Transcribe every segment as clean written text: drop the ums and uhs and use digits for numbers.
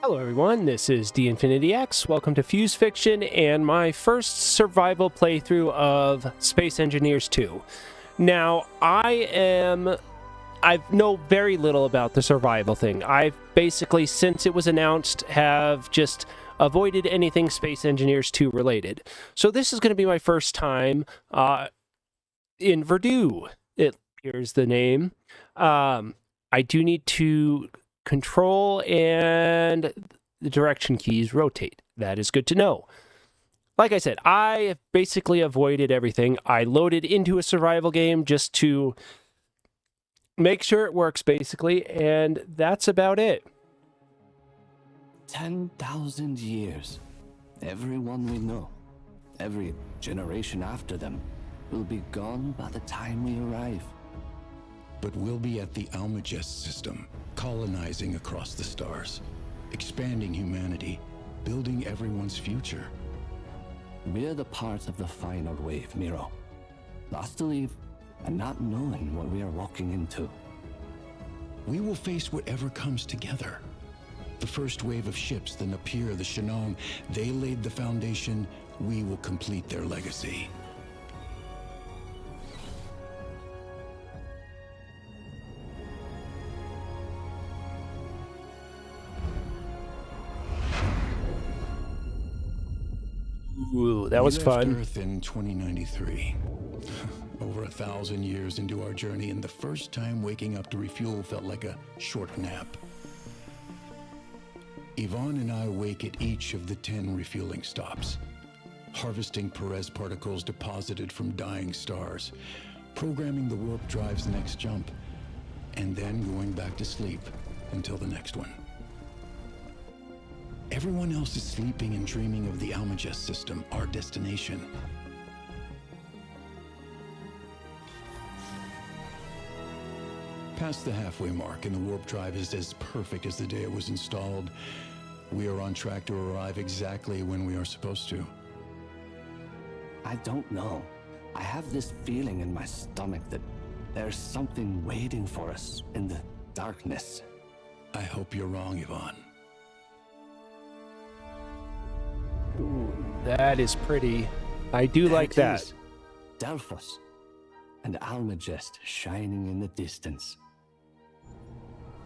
Hello everyone, this is D-Infinity-X. Welcome to Fuse Fiction and my first survival playthrough of Space Engineers 2. Now, I know very little about the survival thing. I've basically, since it was announced, have just avoided anything Space Engineers 2 related. So this is going to be my first time in Verdú. It appears the name. I do need to control and the direction keys rotate. That is good to know. Like I said, I have basically avoided everything. I loaded into a survival game just to make sure it works, basically, and that's about it. 10,000 years. Everyone we know, every generation after them, will be gone by the time we arrive. But we'll be at the Almagest system, colonizing across the stars, expanding humanity, building everyone's future. We're the part of the final wave, Miro. Lost to leave, and not knowing what we are walking into. We will face whatever comes together. The first wave of ships, the Napier, the Shanong, they laid the foundation. We will complete their legacy. Ooh, that was fun. Earth in 2093. Over 1,000 years into our journey, and the first time waking up to refuel felt like a short nap. Yvonne and I wake at each of the 10 refueling stops, harvesting Perez particles deposited from dying stars, programming the warp drive's next jump, and then going back to sleep until the next one. Everyone else is sleeping and dreaming of the Almagest system, our destination. Past the halfway mark, and the warp drive is as perfect as the day it was installed. We are on track to arrive exactly when we are supposed to. I don't know. I have this feeling in my stomach that there's something waiting for us in the darkness. I hope you're wrong, Yvonne. Ooh, that is pretty. I do There like it that. is. Delphos and Almagest shining in the distance.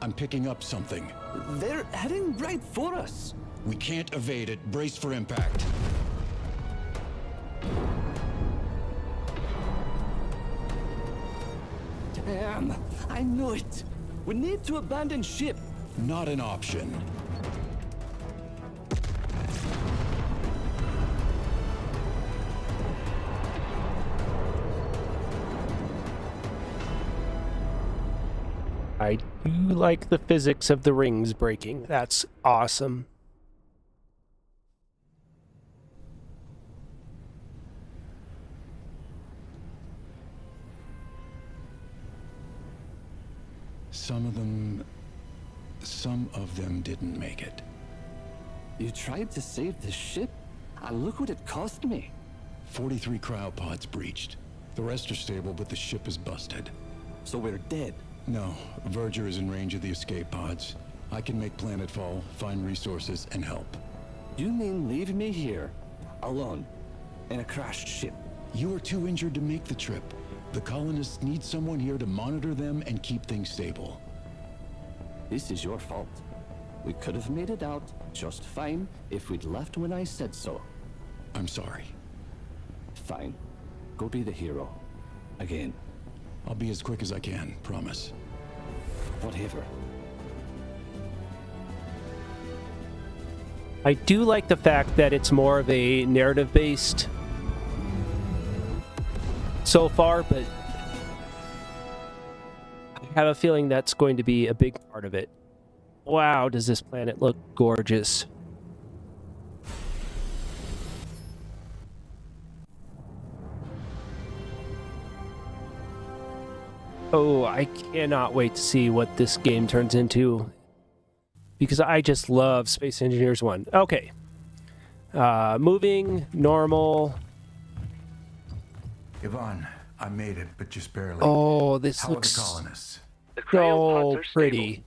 I'm picking up something. They're heading right for us. We can't evade it. Brace for impact. Damn, I knew it. We need to abandon ship. Not an option. I do like the physics of the rings breaking. That's awesome. Some of them didn't make it. You tried to save the ship, and look what it cost me. 43 cryopods breached. The rest are stable, but the ship is busted. So we're dead. No, Verger is in range of the escape pods. I can make planetfall, find resources, and help. You mean leave me here, alone, in a crashed ship? You are too injured to make the trip. The colonists need someone here to monitor them and keep things stable. This is your fault. We could have made it out just fine if we'd left when I said so. I'm sorry. Fine. Go be the hero. Again. I'll be as quick as I can, promise. Whatever. I do like the fact that it's more of a narrative-based so far, but I have a feeling that's going to be a big part of it. Wow, does this planet look gorgeous. Oh, I cannot wait to see what this game turns into, because I just love Space Engineers 1. Okay. Moving, normal. Yvonne, I made it, but just barely. Oh, this How are the looks colonists? The cryopods so are stable. pretty.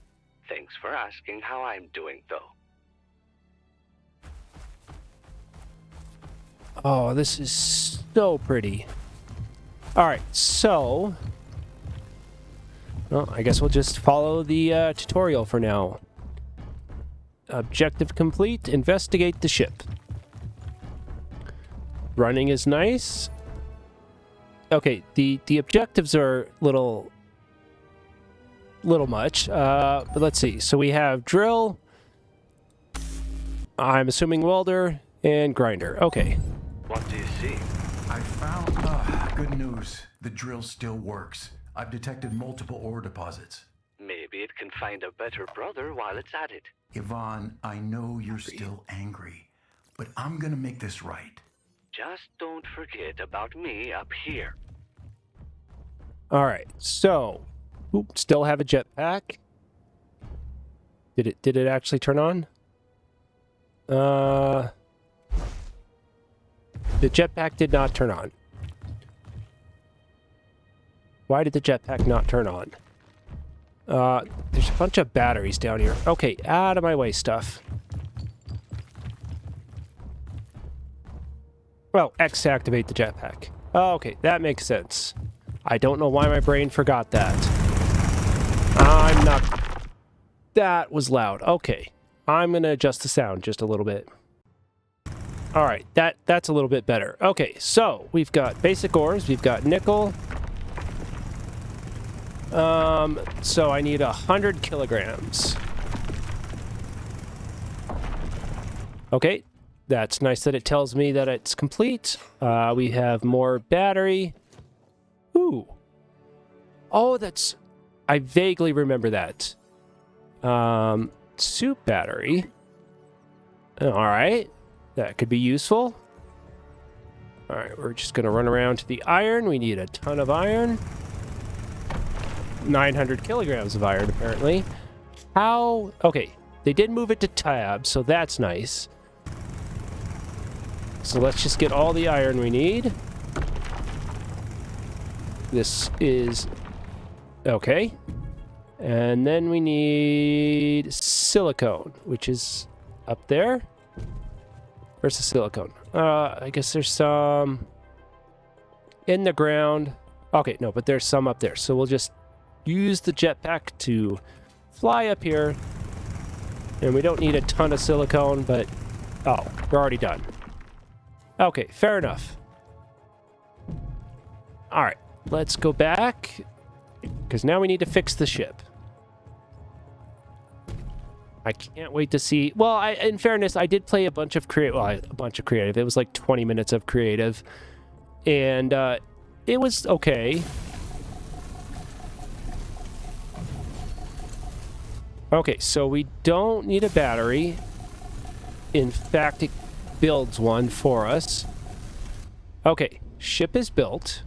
Thanks for asking how I'm doing, though. Oh, this is so pretty. All right, so... Well, I guess we'll just follow the tutorial for now. Objective complete. Investigate the ship. Running is nice. Okay, the objectives are little much. But let's see. So we have drill. I'm assuming welder and grinder. Okay. What do you see? I found... good news. The drill still works. I've detected multiple ore deposits. Maybe it can find a better brother while it's at it. Yvonne, I know you're still angry, but I'm gonna make this right. Just don't forget about me up here. All right. So, still have a jetpack. Did it actually turn on? The jetpack did not turn on. Why did the jetpack not turn on? There's a bunch of batteries down here. Okay, out of my way, stuff. Well, X to activate the jetpack. Okay, that makes sense. I don't know why my brain forgot that. I'm not... That was loud. Okay, I'm gonna adjust the sound just a little bit. All right, that's a little bit better. Okay, so we've got basic ores. We've got nickel. So I need 100 kilograms. Okay, that's nice that it tells me that it's complete. We have more battery. Ooh. Oh, that's... I vaguely remember that. Soup battery. All right. That could be useful. All right, we're just going to run around to the iron. We need a ton of iron. 900 kilograms of iron, apparently. How... Okay, they did move it to tab, so that's nice. So let's just get all the iron we need. This is... Okay. And then we need silicone, which is up there. Where's the silicone? I guess there's some in the ground. Okay, no, but there's some up there. So we'll just use the jetpack to fly up here. And we don't need a ton of silicone, but... Oh, we're already done. Okay, fair enough. All right, let's go back. Because now we need to fix the ship. I can't wait to see... Well, in fairness, I did play a bunch of creative... Well, a bunch of creative. It was like 20 minutes of creative. And it was okay. Okay, so we don't need a battery. In fact, it builds one for us. Okay, ship is built.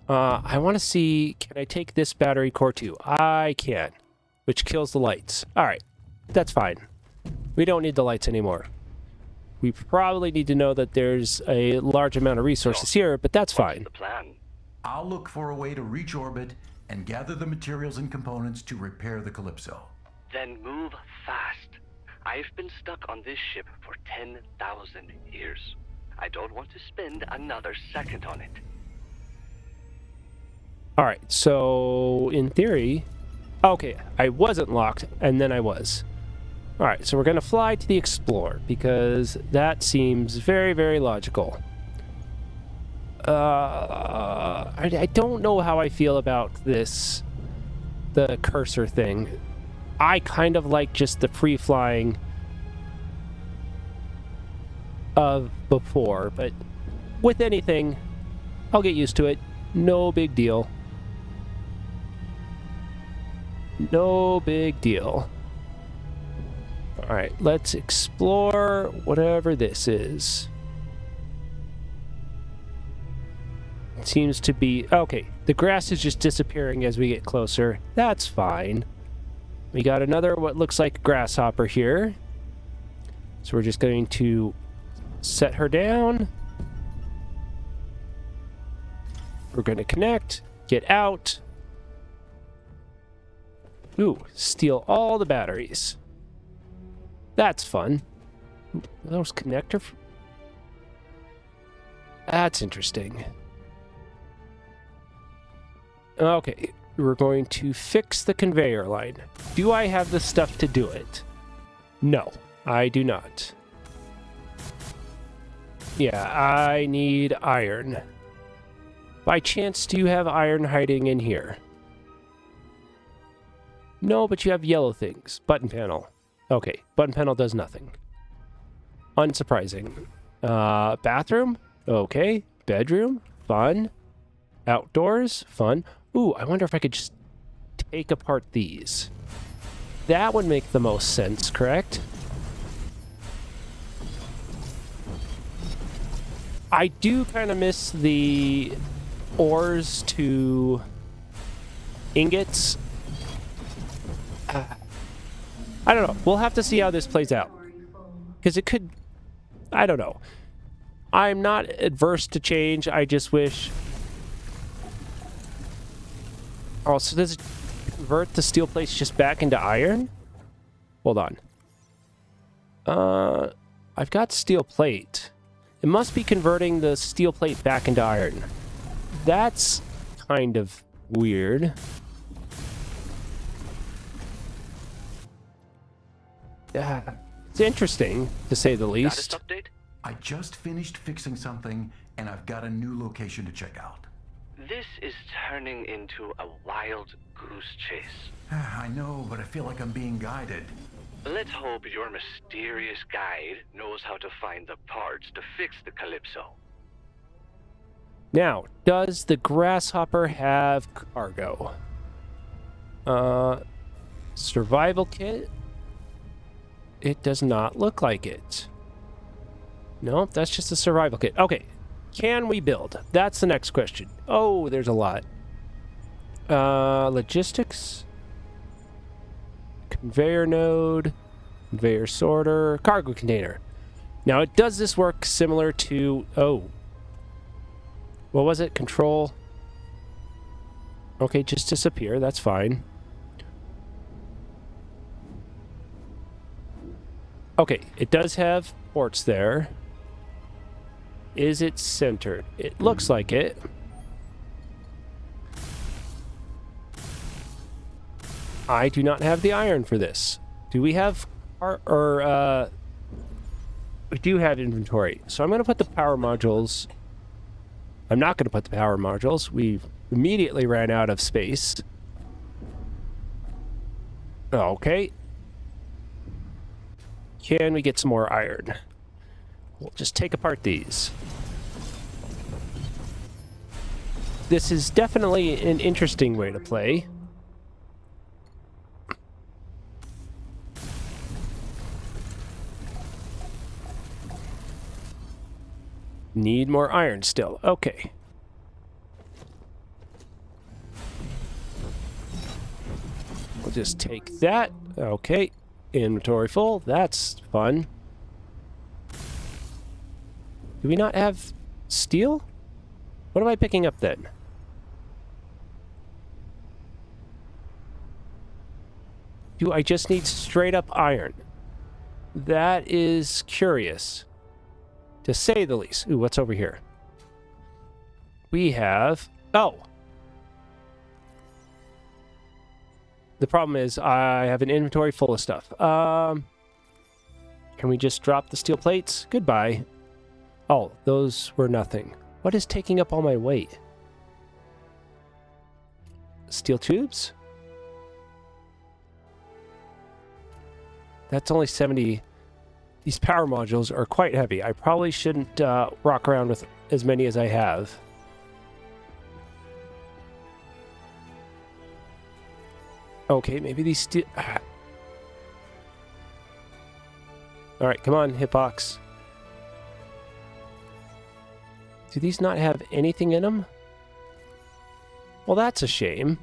I want to see... Can I take this battery core too? I can. Which kills the lights. Alright, that's fine. We don't need the lights anymore. We probably need to know that there's a large amount of resources here, but that's fine. What's the plan? I'll look for a way to reach orbit and gather the materials and components to repair the Calypso. Then move fast. I've been stuck on this ship for 10,000 years. I don't want to spend another second on it. Alright, so in theory... Okay, I wasn't locked, and then I was. Alright, so we're going to fly to the Explorer, because that seems very, very logical. I don't know how I feel about this, the cursor thing. I kind of like just the free-flying of before, but with anything, I'll get used to it. No big deal. No big deal. Alright, let's explore whatever this is. It seems to be... Okay, the grass is just disappearing as we get closer. That's fine. We got another what looks like grasshopper here. So we're just going to set her down. We're going to connect, get out. Ooh, steal all the batteries. That's fun. Ooh, those connector... That's interesting. Okay, we're going to fix the conveyor line. Do I have the stuff to do it? No, I do not. Yeah, I need iron. By chance, do you have iron hiding in here? No, but you have yellow things. Button panel. Okay, button panel does nothing. Unsurprising. Bathroom? Okay. Bedroom? Fun. Outdoors? Fun. Ooh, I wonder if I could just take apart these. That would make the most sense, correct? I do kind of miss the ores to ingots. I don't know. We'll have to see how this plays out. Because it could... I don't know. I'm not adverse to change. I just wish... Oh, so does it convert the steel plates just back into iron? Hold on. I've got steel plate. It must be converting the steel plate back into iron. That's kind of weird. It's interesting, to say the least. Status update? I just finished fixing something, and I've got a new location to check out. This is turning into a wild goose chase. I know, but I feel like I'm being guided. Let's hope your mysterious guide knows how to find the parts to fix the Calypso. Now, does the Grasshopper have cargo? Survival kit? It does not look like it. Nope, that's just a survival kit. Okay, can we build? That's the next question. Oh, there's a lot. Logistics. Conveyor node. Conveyor sorter. Cargo container. Now, does this work similar to... Oh. What was it? Control. Okay, just disappear. That's fine. Okay, it does have ports there. Is it centered? It looks like it. I do not have the iron for this. Do we have... we do have inventory. So I'm going to put the power modules... I'm not going to put the power modules. We immediately ran out of space. Okay. Can we get some more iron? We'll just take apart these. This is definitely an interesting way to play. Need more iron still. Okay. We'll just take that. Okay. Inventory full. That's fun. Do we not have steel? What am I picking up then? Do I just need straight up iron? That is curious, to say the least. Ooh, what's over here? We have... Oh! The problem is I have an inventory full of stuff. Can we just drop the steel plates? Goodbye. Oh, those were nothing. What is taking up all my weight? Steel tubes? That's only 70. These power modules are quite heavy. I probably shouldn't rock around with as many as I have. Okay, maybe these steel... Alright, come on, hitbox. Do these not have anything in them? Well, that's a shame.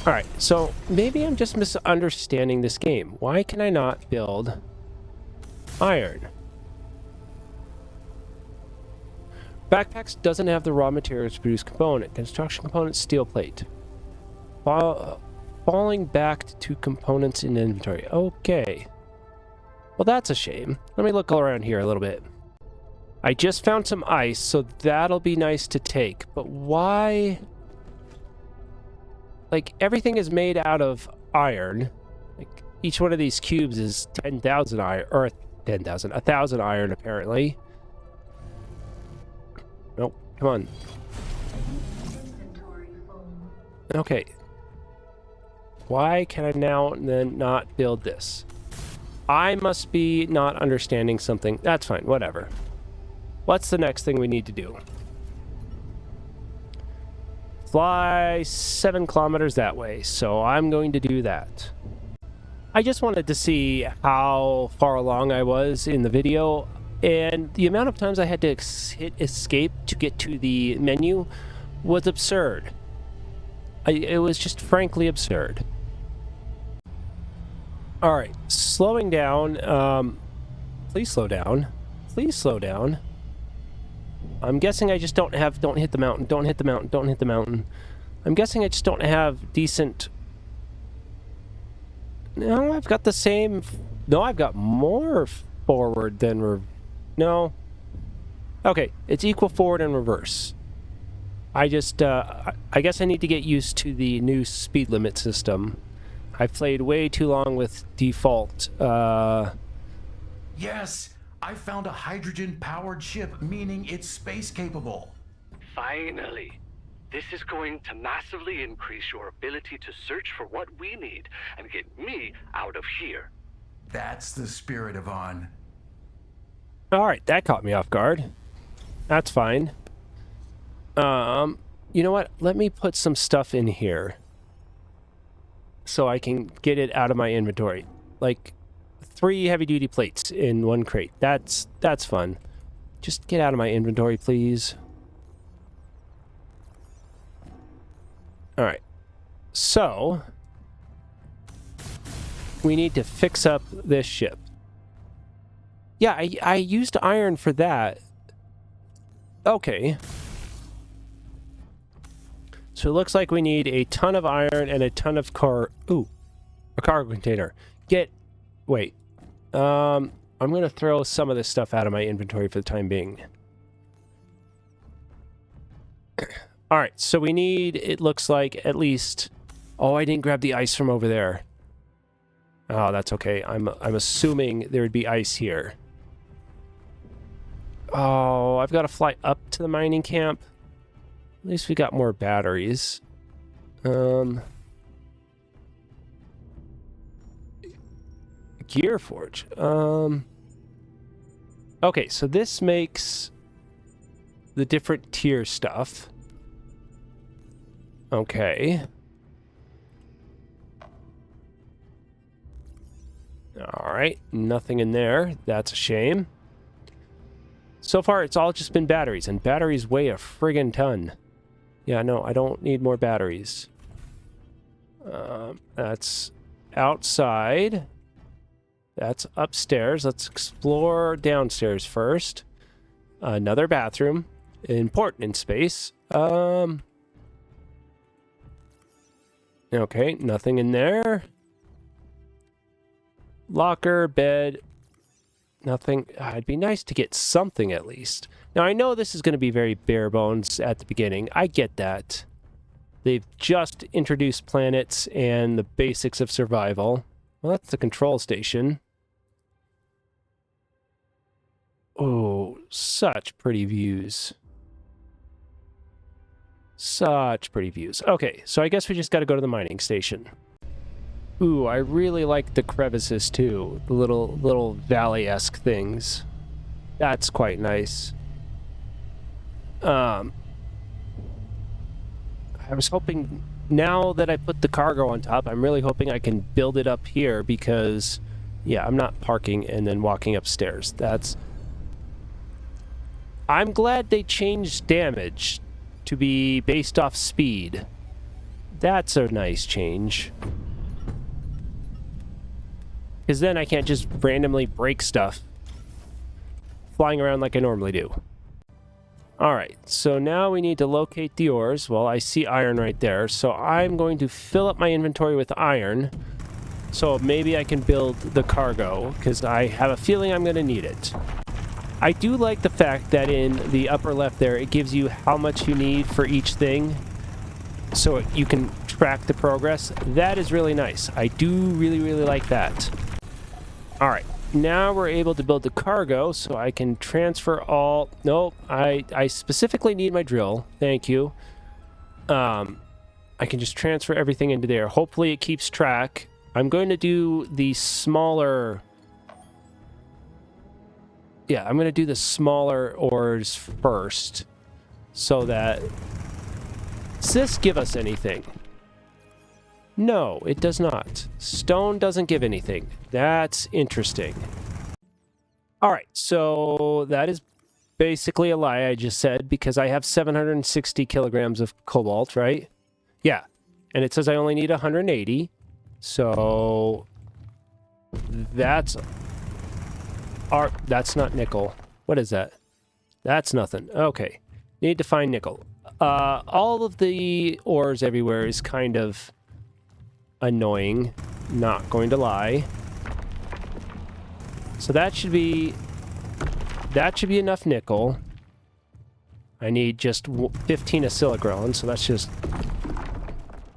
Alright, so maybe I'm just misunderstanding this game. Why can I not build iron? Backpacks doesn't have the raw materials to produce component. Construction component, steel plate. Falling back to components in inventory. Okay. Well, that's a shame. Let me look all around here a little bit. I just found some ice, so that'll be nice to take. But why? Like, everything is made out of iron. Like, each one of these cubes is 10,000 iron, or 10,000, 1,000 iron, apparently. Nope, come on. Okay. Why can I now then not build this? I must be not understanding something. That's fine, whatever. What's the next thing we need to do? Fly 7 kilometers that way, so I'm going to do that. I just wanted to see how far along I was in the video, and the amount of times I had to hit escape to get to the menu was absurd. It was just frankly absurd. Alright, slowing down. Please slow down. Please slow down. I'm guessing I just don't hit the mountain, don't hit the mountain, don't hit the mountain. I'm guessing I just don't have decent... No, I've got the same... No, I've got more forward than... No. Okay, it's equal forward and reverse. I just, I guess I need to get used to the new speed limit system. I've played way too long with default, Yes! I found a hydrogen-powered ship, meaning it's space-capable. Finally. This is going to massively increase your ability to search for what we need and get me out of here. That's the spirit, Yvonne. Alright, that caught me off guard. That's fine. You know what? Let me put some stuff in here so I can get it out of my inventory. Like 3 heavy-duty plates in 1 crate. That's fun. Just get out of my inventory, please. Alright. So, we need to fix up this ship. Yeah, I used iron for that. Okay. So it looks like we need a ton of iron and a ton of a cargo container. Wait. I'm going to throw some of this stuff out of my inventory for the time being. Alright, so we need, it looks like, at least... Oh, I didn't grab the ice from over there. Oh, that's okay. I'm assuming there would be ice here. Oh, I've got to fly up to the mining camp. At least we got more batteries. Gear forge. Okay, so this makes the different tier stuff. Okay. Alright, nothing in there. That's a shame. So far, it's all just been batteries, and batteries weigh a friggin' ton. Yeah, no, I don't need more batteries. That's outside. That's upstairs. Let's explore downstairs first. Another bathroom. Important in space. Okay, nothing in there. Locker, bed. Nothing. It'd be nice to get something at least. Now, I know this is going to be very bare bones at the beginning. I get that. They've just introduced planets and the basics of survival. Well, that's the control station. Oh, such pretty views. Such pretty views. Okay, so I guess we just got to go to the mining station. Ooh, I really like the crevices too. The little valley-esque things. That's quite nice. I was hoping, now that I put the cargo on top, I'm really hoping I can build it up here because, yeah, I'm not parking and then walking upstairs. I'm glad they changed damage to be based off speed. That's a nice change. Because then I can't just randomly break stuff flying around like I normally do. Alright, so now we need to locate the ores. Well, I see iron right there, so I'm going to fill up my inventory with iron. So maybe I can build the cargo, because I have a feeling I'm going to need it. I do like the fact that in the upper left there, it gives you how much you need for each thing, so you can track the progress. That is really nice. I do really, really like that. All right, now we're able to build the cargo, so I can transfer all... Nope, I specifically need my drill. Thank you. I can just transfer everything into there. Hopefully it keeps track. I'm going to do the smaller... Yeah, I'm going to do the smaller ores first, so that... Does this give us anything? No, it does not. Stone doesn't give anything. That's interesting. All right, so that is basically a lie I just said, because I have 760 kilograms of cobalt, right? Yeah, and it says I only need 180, so that's not nickel. What is that? That's nothing. Okay, need to find nickel. All of the ores everywhere is kind of annoying, not going to lie. So that should be enough nickel. I need just 15 of silicon, so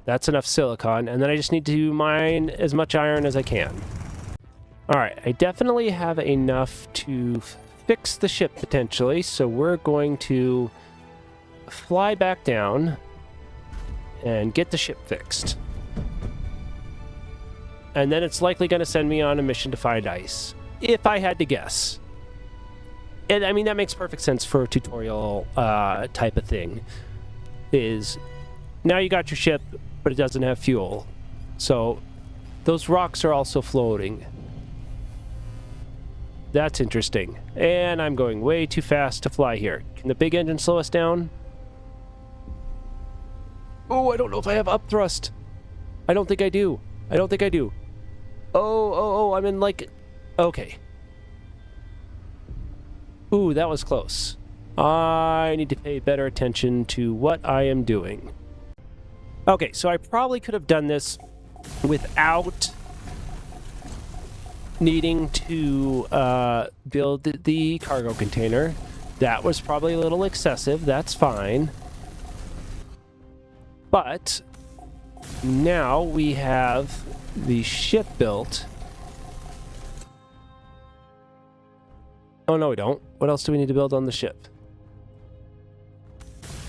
that's enough silicon, and then I just need to mine as much iron as I can. All right, I definitely have enough to fix the ship potentially, so we're going to fly back down and get the ship fixed. And then it's likely going to send me on a mission to find ice, if I had to guess. And I mean, that makes perfect sense for a tutorial type of thing. Is now you got your ship, but it doesn't have fuel. So those rocks are also floating. That's interesting. And I'm going way too fast to fly here. Can the big engine slow us down? Oh, I don't know if I have up thrust. I don't think I do. Oh, I'm in like... Okay. Ooh, that was close. I need to pay better attention to what I am doing. Okay, so I probably could have done this without needing to build the cargo container. That was probably a little excessive. That's fine. But now we have the ship built. Oh, no, we don't. What else do we need to build on the ship?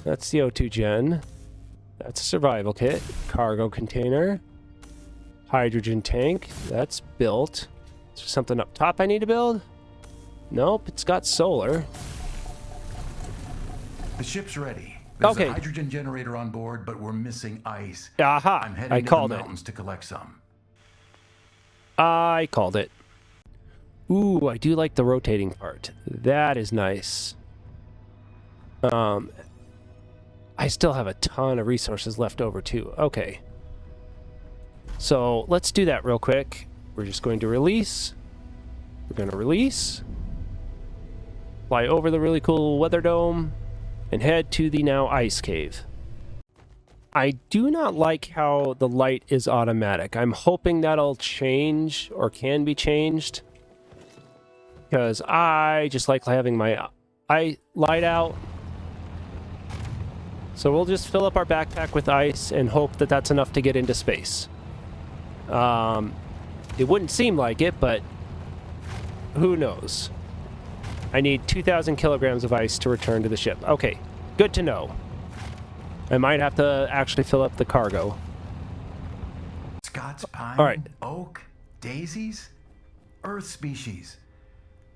That's the O2 gen. That's a survival kit. Cargo container. Hydrogen tank. That's built. Is there something up top I need to build? Nope, it's got solar. The ship's ready. There's Okay. a hydrogen generator on board, but we're missing ice. Aha! I'm heading I to called the it. mountains to collect some. I called it. Ooh, I do like the rotating part. That is nice. I still have a ton of resources left over too. Okay. So let's do that real quick. We're just going to release. We're going to release. Fly over the really cool weather dome and head to the now ice cave. I do not like how the light is automatic. I'm hoping that'll change or can be changed, because I just like having my eye light out. So we'll just fill up our backpack with ice and hope that that's enough to get into space. It wouldn't seem like it, but who knows? I need 2,000 kilograms of ice to return to the ship. Okay, good to know. I might have to actually fill up the cargo. Scots pine, All right. oak, daisies, earth species.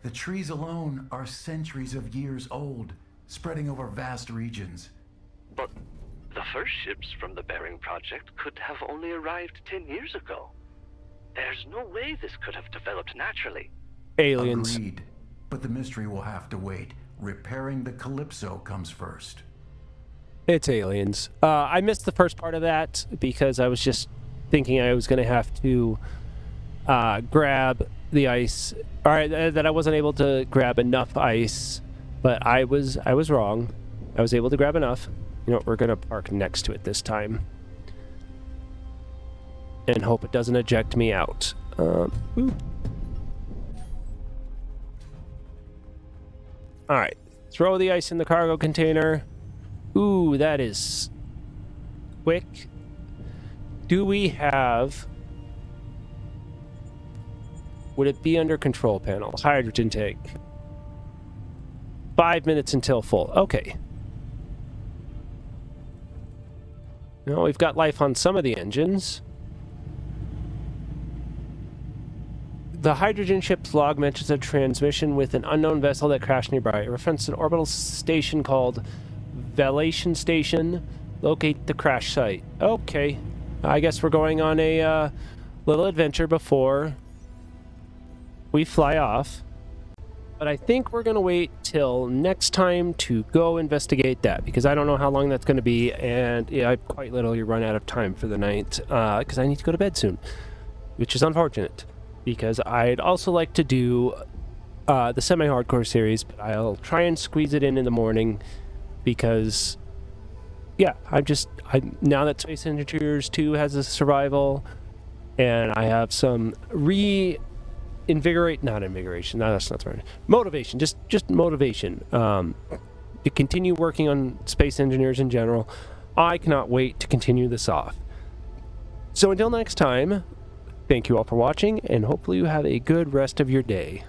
The trees alone are centuries of years old, spreading over vast regions. But the first ships from the Bering Project could have only arrived 10 years ago. There's no way this could have developed naturally. Aliens. Agreed. But the mystery will have to wait. Repairing the Calypso comes first. It's aliens. I missed the first part of that because I was just thinking I was going to have to grab the ice. All right, that I wasn't able to grab enough ice, but I was wrong. I was able to grab enough. You know what? We're going to park next to it this time and hope it doesn't eject me out. Ooh. All right. Throw the ice in the cargo container. Ooh, that is quick. Do we have... Would it be under control panel? Hydrogen tank. 5 minutes until full. Okay. Now we've got life on some of the engines. The hydrogen ship's log mentions a transmission with an unknown vessel that crashed nearby. It references an orbital station called Velation Station. Locate the crash site. Okay. I guess we're going on a little adventure before we fly off. But I think we're going to wait till next time to go investigate that, because I don't know how long that's going to be, and yeah, I quite literally run out of time for the night, because I need to go to bed soon, which is unfortunate, because I'd also like to do the semi-hardcore series, but I'll try and squeeze it in the morning, because, yeah, now that Space Engineers 2 has a survival, and I have some motivation, just motivation to continue working on Space Engineers in general. I cannot wait to continue this off. So until next time, thank you all for watching, and hopefully you have a good rest of your day.